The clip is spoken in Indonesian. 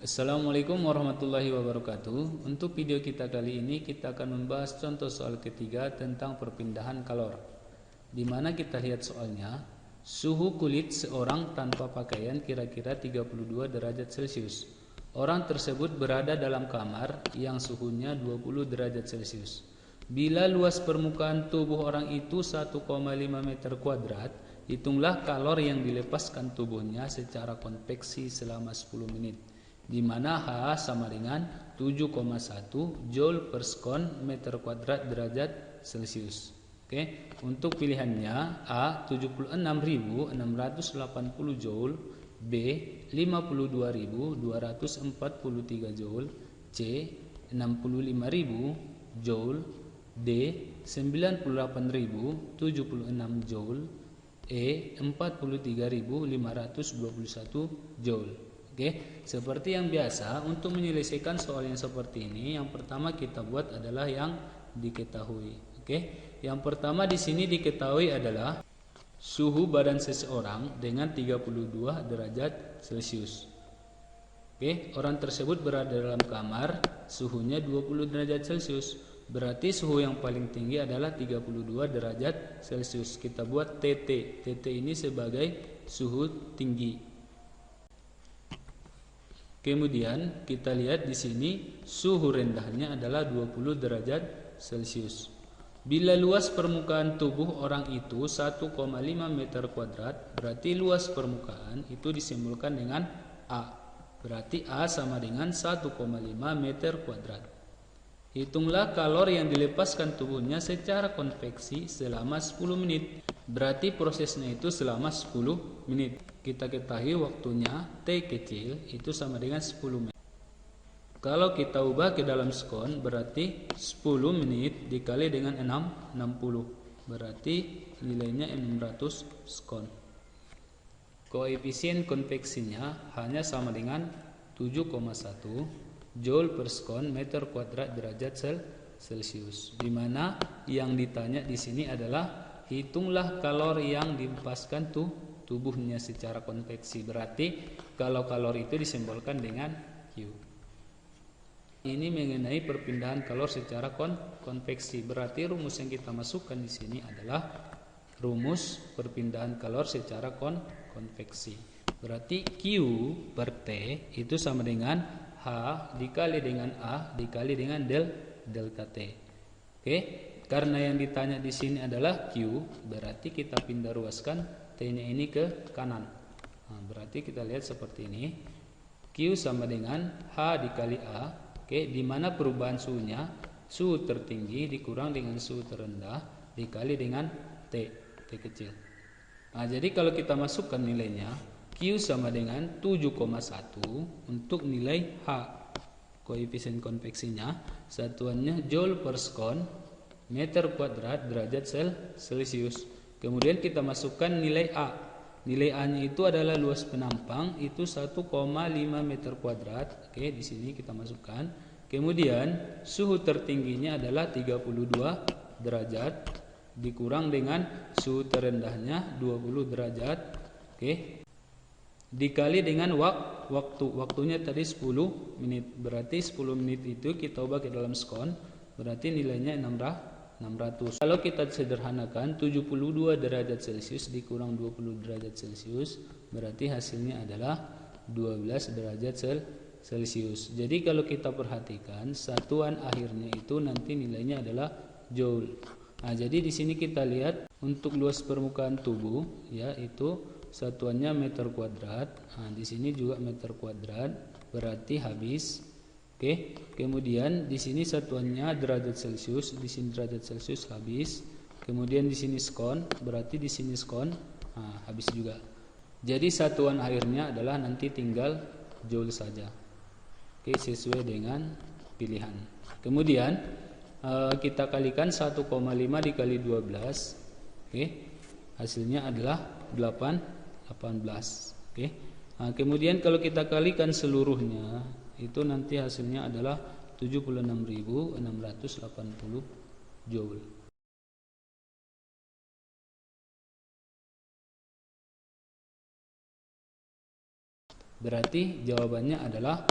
Assalamualaikum warahmatullahi wabarakatuh. Untuk video kita kali ini kita akan membahas contoh soal ketiga tentang perpindahan kalor. Di mana kita lihat soalnya, suhu kulit seorang tanpa pakaian kira-kira 32 derajat Celcius. Orang tersebut berada dalam kamar yang suhunya 20 derajat Celcius. Bila luas permukaan tubuh orang itu 1,5 meter kuadrat, hitunglah kalor yang dilepaskan tubuhnya secara konveksi selama 10 menit. Di mana H sama dengan 7,1 Joule per sekon meter kuadrat derajat Celcius. Oke, untuk pilihannya A 76.680 Joule, B 52.243 Joule, C 65.000 Joule, D 98.076 Joule, E 43.521 Joule. Oke, seperti yang biasa untuk menyelesaikan soal yang seperti ini, yang pertama kita buat adalah yang diketahui. Oke, yang pertama di sini diketahui adalah suhu badan seseorang dengan 32 derajat Celcius. Oke, orang tersebut berada dalam kamar, suhunya 20 derajat Celcius. Berarti suhu yang paling tinggi adalah 32 derajat Celcius. Kita buat TT. TT ini sebagai suhu tinggi. Kemudian kita lihat di sini suhu rendahnya adalah 20 derajat Celcius. Bila luas permukaan tubuh orang itu 1,5 meter kuadrat, berarti luas permukaan itu disimbolkan dengan A. Berarti A sama dengan 1,5 meter kuadrat. Hitunglah kalor yang dilepaskan tubuhnya secara konveksi selama 10 menit. Berarti prosesnya itu selama 10 menit. Kita ketahui waktunya T kecil itu sama dengan 10 menit. Kalau kita ubah ke dalam sekon, berarti 10 menit dikali dengan 60. Berarti nilainya 600 sekon. Koefisien konveksinya hanya sama dengan 7,1 Joule per sekon meter kuadrat derajat Celcius. Di mana yang ditanya di sini adalah hitunglah kalor yang dilepaskan tubuhnya secara konveksi. Berarti kalau kalor itu disimbolkan dengan Q. Ini mengenai perpindahan kalor secara konveksi. Berarti rumus yang kita masukkan di sini adalah rumus perpindahan kalor secara konveksi. Berarti Q per T itu sama dengan H dikali dengan A dikali dengan delta T. Oke, karena yang ditanya di sini adalah Q, berarti kita pindah ruaskan T-nya ini ke kanan. Nah, berarti kita lihat seperti ini. Q sama dengan H dikali A. Oke, di mana perubahan suhunya, suhu tertinggi dikurang dengan suhu terendah dikali dengan T kecil. Nah, jadi kalau kita masukkan nilainya, Q sama dengan 7,1 untuk nilai H. Koefisien konveksinya satuannya Joule per sekon meter kuadrat derajat Celcius. Kemudian kita masukkan nilai A. Nilai A-nya itu adalah luas penampang itu 1,5 meter kuadrat. Oke, di sini kita masukkan. Kemudian suhu tertingginya adalah 32 derajat dikurang dengan suhu terendahnya 20 derajat. Oke. Dikali dengan waktunya tadi 10 menit. Berarti 10 menit itu kita ubah ke dalam sekon, berarti nilainya 600. Kalau kita sederhanakan 72 derajat Celcius dikurang 20 derajat Celcius, berarti hasilnya adalah 12 derajat Celcius. Jadi kalau kita perhatikan satuan akhirnya itu nanti nilainya adalah Joule. Nah, jadi di sini kita lihat untuk luas permukaan tubuh yaitu satuannya meter kuadrat. Nah, di sini juga meter kuadrat, berarti habis. Oke. Kemudian di sini satuannya derajat Celcius, di sini derajat Celcius habis. Kemudian di sini sekon, berarti di sini sekon. Nah, habis juga. Jadi satuan akhirnya adalah nanti tinggal Joule saja. Oke, sesuai dengan pilihan. Kemudian kita kalikan 1,5 dikali 12. Oke. Hasilnya adalah 18. Oke. Nah, kemudian kalau kita kalikan seluruhnya itu nanti hasilnya adalah 76.680 Joule. Berarti jawabannya adalah